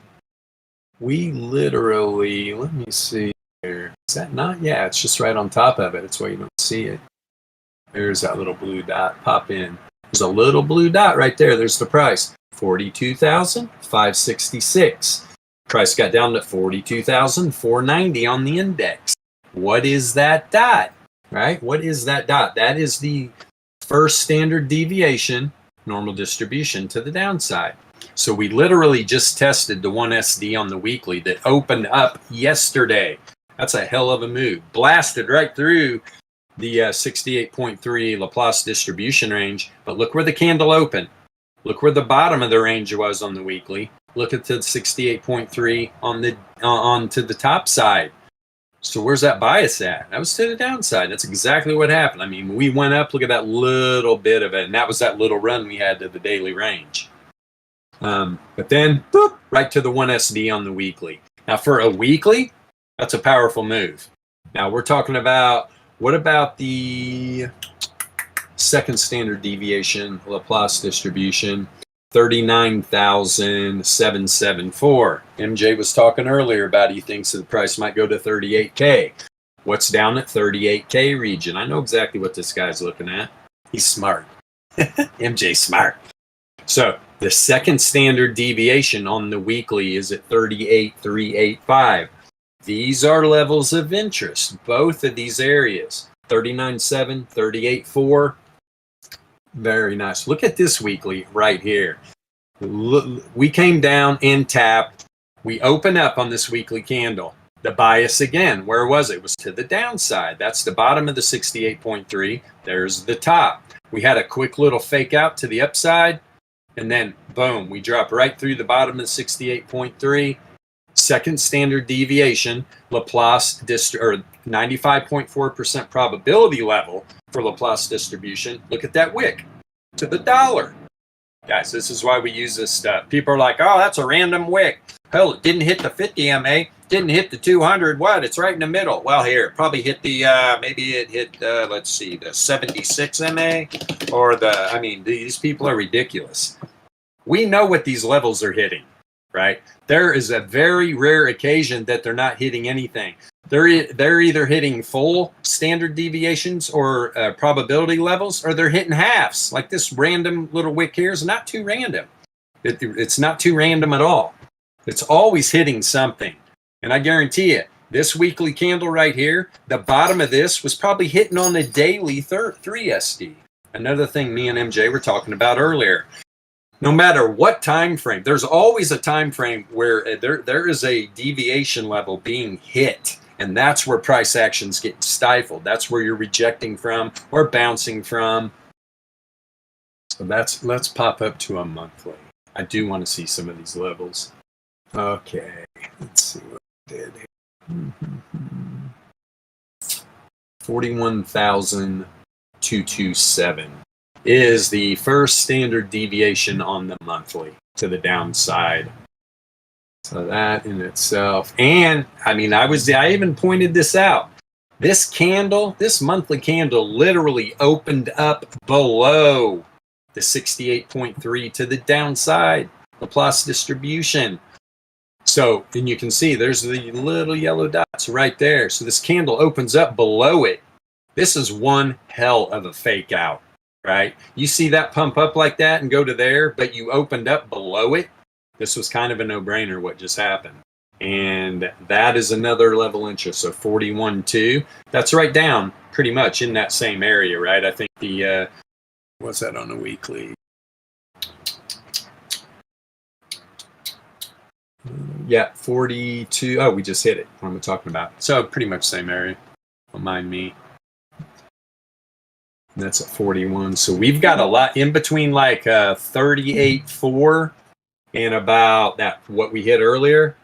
we literally, let me see here. Is that not? Yeah, it's just right on top of it. It's why you don't see it. There's that little blue dot. Pop in. There's a little blue dot right there. There's the price. 42,566. Price got down to 42,490 on the index. What is that dot? Right? What is that dot? That is the first standard deviation, normal distribution to the downside. So we literally just tested the 1SD on the weekly that opened up yesterday. That's a hell of a move. Blasted right through the 68.3 Laplace distribution range. But look where the candle opened. Look where the bottom of the range was on the weekly. Look at the 68.3 on to the top side. So where's that bias at? That was to the downside. That's exactly what happened. I mean, we went up. Look at that little bit of it. And that was that little run we had to the daily range. But then, boop, right to the 1SD on the weekly. Now, for a weekly, that's a powerful move. Now, we're talking about, what about the second standard deviation, Laplace distribution? 39,774. MJ was talking earlier about he thinks the price might go to 38K. What's down at 38K region? I know exactly what this guy's looking at. He's smart. MJ's smart. So the second standard deviation on the weekly is at 38,385. These are levels of interest, both of these areas. 39.7, 38.4. Very nice. Look at this weekly right here. Look, we came down and tapped. We open up on this weekly candle. The bias again, where was it? It was to the downside. That's the bottom of the 68.3. There's the top. We had a quick little fake out to the upside. And then, boom, we drop right through the bottom of the 68.3. Second standard deviation, Laplace, or 95.4% probability level for Laplace distribution. Look at that wick to the dollar. Guys, this is why we use this stuff. People are like, oh, that's a random wick. Hell, it didn't hit the 50 MA, didn't hit the 200. What? It's right in the middle. Well, here, it probably hit the, maybe it hit, let's see, the 76 MA or the, I mean, these people are ridiculous. We know what these levels are hitting, right? There is a very rare occasion that they're not hitting anything. They're either hitting full standard deviations or probability levels, or they're hitting halves. Like this random little wick here is not too random. It's not too random at all. It's always hitting something. And I guarantee you, this weekly candle right here, the bottom of this was probably hitting on the daily 3SD. Another thing me and MJ were talking about earlier. No matter what time frame, there's always a time frame where there is a deviation level being hit. And that's where price actions get stifled. That's where you're rejecting from or bouncing from. So let's pop up to a monthly. I do want to see some of these levels. Okay, let's see what I did here. 41,227 is the first standard deviation on the monthly to the downside. So that in itself, and I mean, I even pointed this out. This candle, this monthly candle, literally opened up below the 68.3 to the downside, Laplace distribution. So, and you can see there's the little yellow dots right there. So this candle opens up below it. This is one hell of a fake out, right? You see that pump up like that and go to there, but you opened up below it. This was kind of a no-brainer what just happened. And that is another level interest. So 41.2, that's right down pretty much in that same area, right? I think the, what's that on the weekly? Yeah, 42. Oh, we just hit it. What am I talking about? So pretty much same area. Don't mind me. And that's at 41. So we've got a lot in between, like 38.4 and about that what we hit earlier,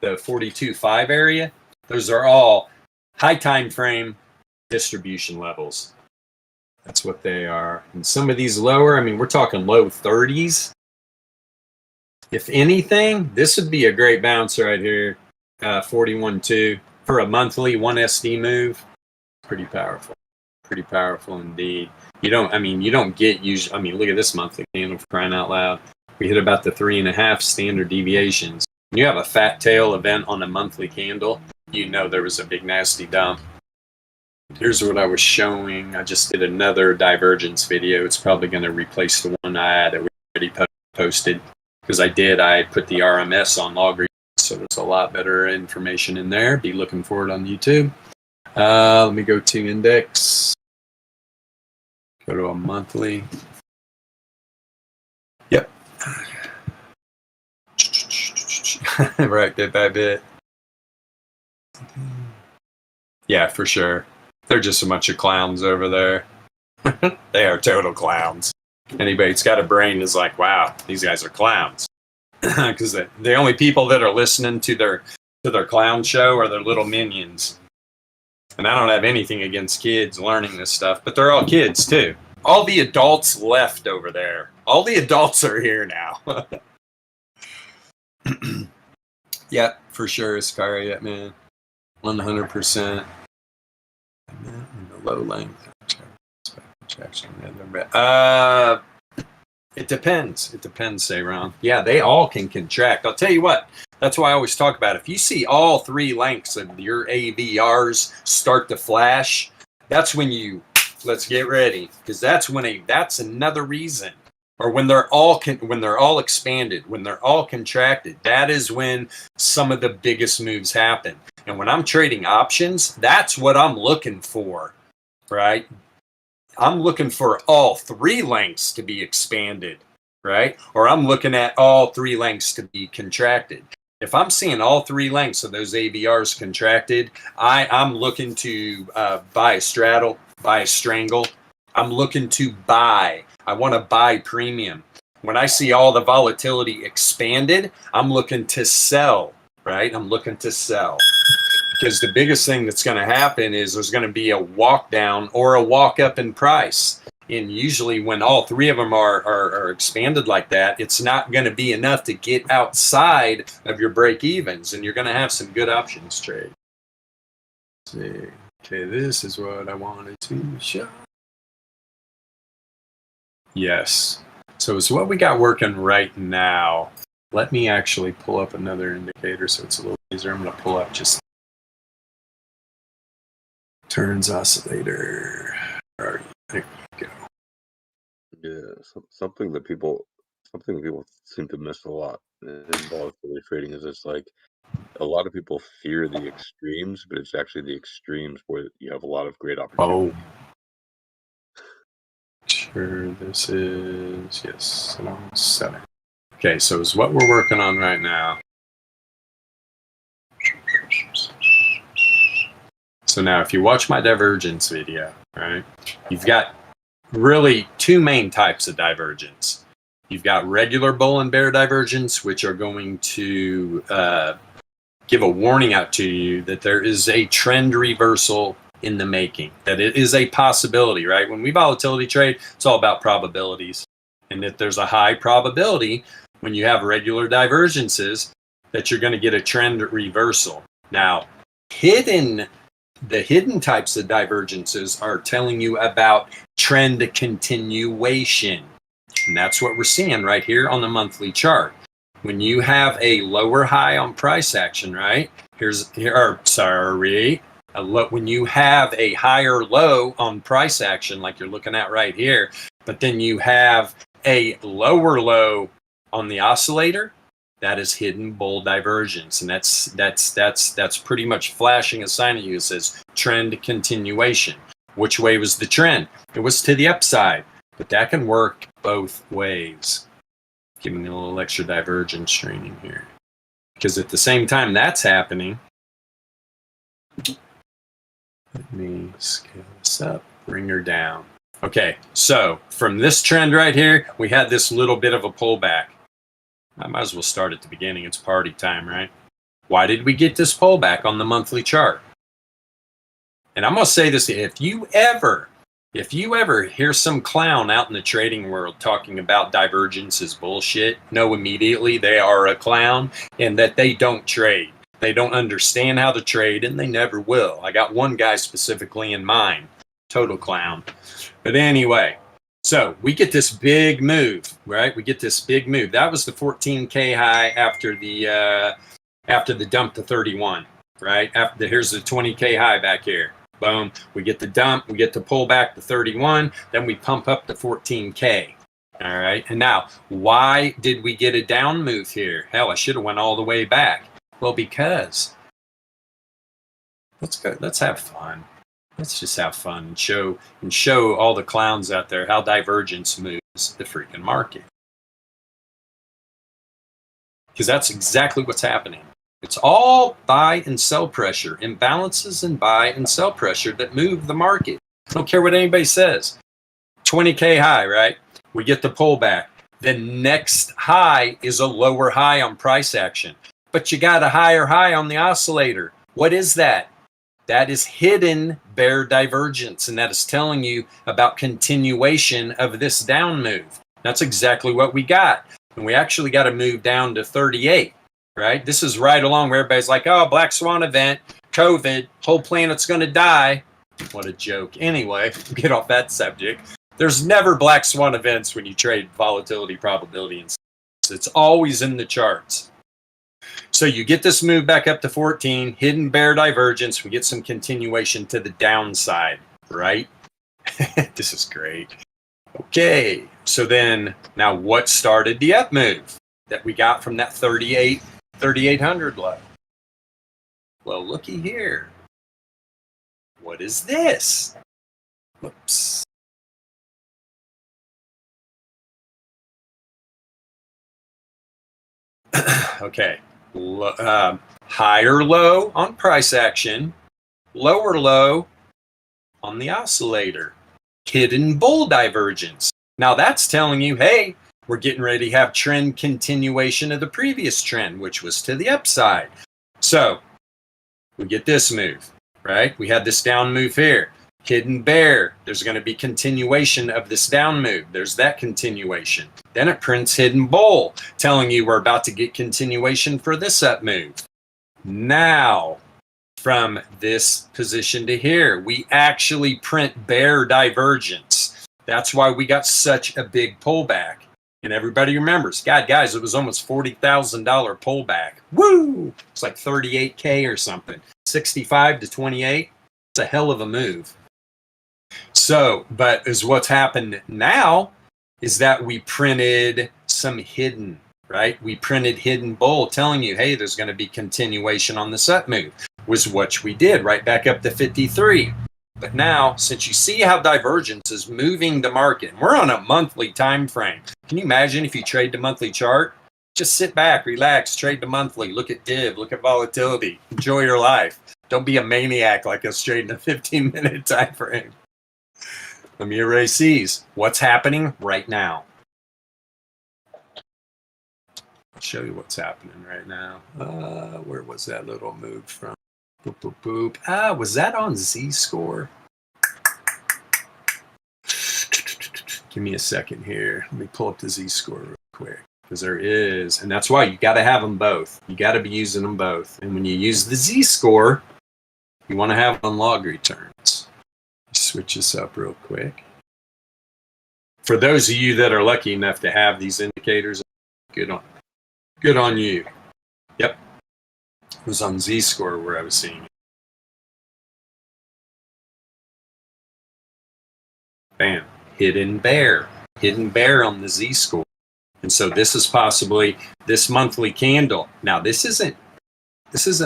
the 42.5 area. Those are all high time frame distribution levels. That's what they are. And some of these lower, I mean, we're talking low 30s. If anything, this would be a great bounce right here, 41.2 for a monthly 1 SD move. Pretty powerful indeed. You don't get usually. I mean, look at this monthly candle, for crying out loud. We hit about the 3.5 standard deviations. When you have a fat tail event on a monthly candle, you know there was a big nasty dump. Here's what I was showing. I just did another divergence video. It's probably going to replace the one I had that we already posted. Because I put the RMS on log readings, so there's a lot better information in there. Be looking for it on YouTube. Let me go to index. Go to a monthly. Yep. Right, bit by bit. Yeah, for sure. They're just a bunch of clowns over there. They are total clowns. Anybody that's got a brain is like, wow, these guys are clowns. Because the only people that are listening to their clown show are their little minions. And I don't have anything against kids learning this stuff, but they're all kids too. All the adults left over there. All the adults are here now. Yeah, for sure, Iscariot, man. 100%. The low length. It depends. It depends, Sayron. Yeah, they all can contract. I'll tell you what. That's why I always talk about it. If you see all three lengths of your AVRs start to flash, that's when let's get ready, because that's another reason. Or when they're all expanded, when they're all contracted, that is when some of the biggest moves happen. And when I'm trading options, that's what I'm looking for, right? I'm looking for all three lengths to be expanded, right? Or I'm looking at all three lengths to be contracted. If I'm seeing all three lengths of those AVRs contracted, I'm looking to buy a straddle, buy a strangle. I'm looking to buy. I want to buy premium. When I see all the volatility expanded, I'm looking to sell, right? I'm looking to sell. Because the biggest thing that's going to happen is there's going to be a walk down or a walk up in price. And usually when all three of them are expanded like that, it's not going to be enough to get outside of your break evens, and you're going to have some good options trade. Let's see. Okay, this is what I wanted to show. Yes. So it's what we got working right now. Let me actually pull up another indicator so it's a little easier. I'm going to pull up just turns oscillator. There you go. Yeah, something that people seem to miss a lot in volatility trading is it's like a lot of people fear the extremes, but it's actually the extremes where you have a lot of great opportunity. Oh. Sure, this is, yes, 7. Okay, so it's what we're working on right now. So now if you watch my divergence video, right, you've got really two main types of divergence. You've got regular bull and bear divergence, which are going to give a warning out to you that there is a trend reversal in the making, that it is a possibility, right? When we volatility trade, it's all about probabilities. And that there's a high probability when you have regular divergences that you're going to get a trend reversal. Now, the hidden types of divergences are telling you about trend continuation. And that's what we're seeing right here on the monthly chart. When you have a lower high on price action, right? When you have a higher low on price action, like you're looking at right here, but then you have a lower low on the oscillator, that is hidden bull divergence. And that's pretty much flashing a sign at you that says trend continuation. Which way was the trend? It was to the upside, but that can work both ways. Giving me a little extra divergence training here. Because at the same time that's happening, let me scale this up, bring her down. Okay, so from this trend right here, we had this little bit of a pullback. I might as well start at the beginning. It's party time, right? Why did we get this pullback on the monthly chart? And I'm going to say this, if you ever hear some clown out in the trading world talking about divergence is bullshit, know immediately they are a clown and that they don't trade. They don't understand how to trade and they never will. I got one guy specifically in mind, total clown. But anyway, so we get this big move, right? We get this big move. That was the 14K high after the dump to 31, right? Here's the 20K high back here. Boom. We get the dump. We get the pull back to 31. Then we pump up to 14K. All right. And now, why did we get a down move here? Hell, I should have went all the way back. Well, because let's have fun. Let's just have fun and show all the clowns out there how divergence moves the freaking market. Because that's exactly what's happening. It's all buy and sell pressure, imbalances and buy and sell pressure that move the market. I don't care what anybody says. 20K high, right? We get the pullback. The next high is a lower high on price action. But you got a higher high on the oscillator. What is that? That is hidden bear divergence. And that is telling you about continuation of this down move. That's exactly what we got. And we actually got to move down to 38. Right? This is right along where everybody's like, oh, black swan event, COVID, whole planet's going to die. What a joke. Anyway, get off that subject. There's never black swan events when you trade volatility, probability, and it's always in the charts. So you get this move back up to 14, hidden bear divergence. We get some continuation to the downside, right? This is great. Okay, so then now what started the up move that we got from that 3,800 low? Well, looky here. What is this? Whoops. Okay. Higher low on price action, lower low on the oscillator. Hidden bull divergence. Now that's telling you, hey, we're getting ready to have trend continuation of the previous trend, which was to the upside. So we get this move, right? We had this down move here. Hidden bear. There's going to be continuation of this down move. There's that continuation. Then it prints hidden bull, telling you we're about to get continuation for this up move. Now, from this position to here, we actually print bear divergence. That's why we got such a big pullback. And everybody remembers, God, guys, it was almost $40,000 pullback. Woo! It's like 38K or something. 65 to 28. It's a hell of a move. So, but is what's happened now is that we printed some hidden, right? We printed hidden bull telling you, hey, there's going to be continuation on this up move, was what we did right back up to 53. But now, since you see how divergence is moving the market, and we're on a monthly time frame. Can you imagine if you trade the monthly chart? Just sit back, relax, trade the monthly, look at div, look at volatility, enjoy your life. Don't be a maniac like us trading a 15-minute time frame. Let me erase these. What's happening right now? show you what's happening right now. Where was that little move from? Boop, boop, boop. Was that on Z-score? Give me a second here. Let me pull up the Z-score real quick, because there is, and that's why you got to have them both. You got to be using them both. And when you use the Z-score, you want to have it on log returns. Switch this up real quick. For those of you that are lucky enough to have these indicators, good on you. Yep, it was on Z-score where I was seeing it. Bam, hidden bear on the Z-score. And so this is possibly this monthly candle. Now this isn't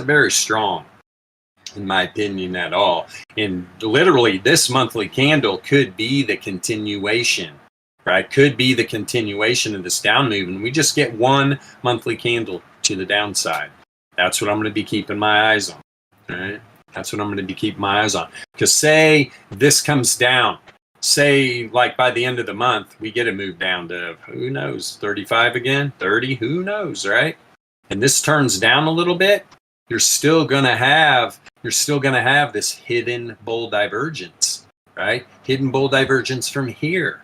very strong, in my opinion, at all. And literally this monthly candle could be the continuation, right? Could be the continuation of this down move. And we just get one monthly candle to the downside. That's what I'm going to be keeping my eyes on, right? That's what I'm going to be keeping my eyes on. Because say this comes down, say like by the end of the month, we get a move down to, who knows, 35 again, 30, who knows, right? And this turns down a little bit, you're still going to have this hidden bull divergence, right? Hidden bull divergence from here,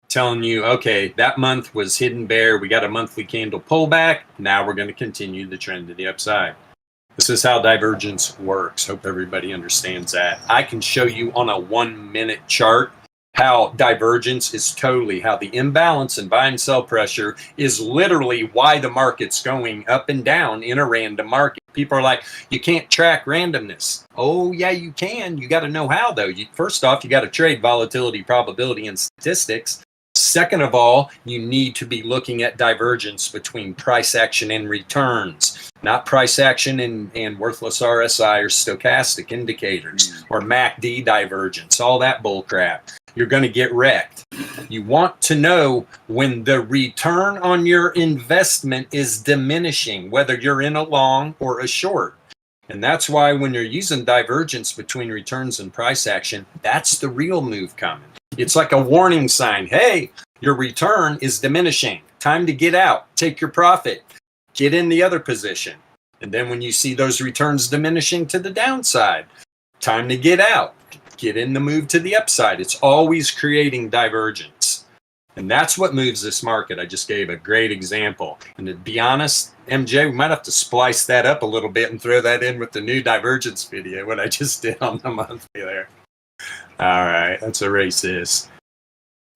telling you, okay, that month was hidden bear. We got a monthly candle pullback. Now we're going to continue the trend to the upside. This is how divergence works. Hope everybody understands that. I can show you on a 1 minute chart how divergence is totally, how the imbalance in buy and sell pressure is literally why the market's going up and down in a random market. People are like, you can't track randomness. Oh yeah, you can. You got to know how though. First off, you got to trade volatility, probability, and statistics. Second of all, you need to be looking at divergence between price action and returns, not price action and worthless RSI or stochastic indicators or MACD divergence, all that bull crap. You're going to get wrecked. You want to know when the return on your investment is diminishing, whether you're in a long or a short. And that's why when you're using divergence between returns and price action, that's the real move coming. It's like a warning sign. Hey, your return is diminishing. Time to get out. Take your profit. Get in the other position. And then when you see those returns diminishing to the downside, time to get out. Get in the move to the upside. It's always creating divergence. And that's what moves this market. I just gave a great example. And to be honest, MJ, we might have to splice that up a little bit and throw that in with the new divergence video, what I just did on the monthly there. All right, let's erase this.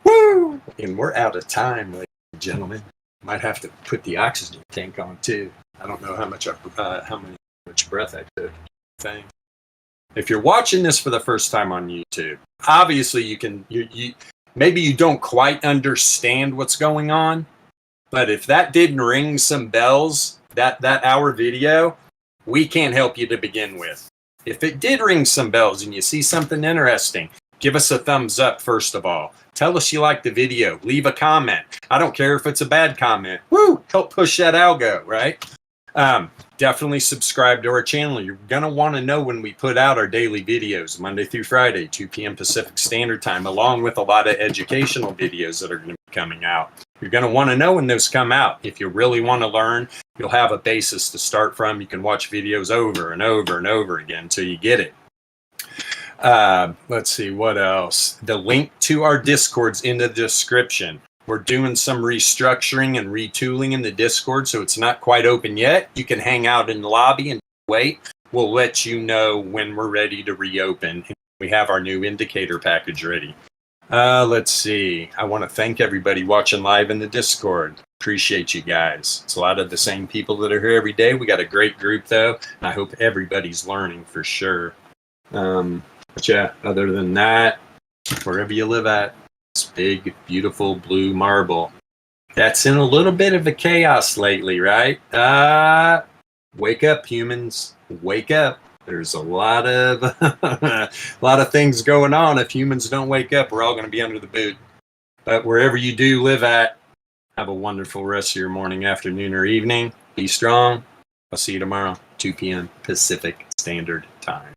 Woo! And we're out of time, ladies and gentlemen. Might have to put the oxygen tank on too. I don't know how much breath I took. Thing. If you're watching this for the first time on YouTube, obviously you maybe you don't quite understand what's going on, but if that didn't ring some bells, that hour video, we can't help you to begin with. If it did ring some bells and you see something interesting, give us a thumbs up first of all. Tell us you like the video. Leave a comment. I don't care if it's a bad comment. Woo! Help push that algo, right? Definitely subscribe to our channel. You're going to want to know when we put out our daily videos, Monday through Friday, 2 p.m. Pacific Standard Time, along with a lot of educational videos that are going to be coming out. You're going to want to know when those come out. If you really want to learn, you'll have a basis to start from. You can watch videos over and over and over again until you get it. Let's see, what else? The link to our Discord's in the description. We're doing some restructuring and retooling in the Discord, so it's not quite open yet. You can hang out in the lobby and wait. We'll let you know when we're ready to reopen. We have our new indicator package ready. Let's see. I want to thank everybody watching live in the Discord. Appreciate you guys. It's a lot of the same people that are here every day. We got a great group, though, and I hope everybody's learning for sure. But yeah, other than that, wherever you live at, this big, beautiful blue marble. That's in a little bit of a chaos lately, right? Wake up, humans. Wake up. There's a lot of things going on. If humans don't wake up, we're all going to be under the boot. But wherever you do live at, have a wonderful rest of your morning, afternoon, or evening. Be strong. I'll see you tomorrow, 2 p.m. Pacific Standard Time.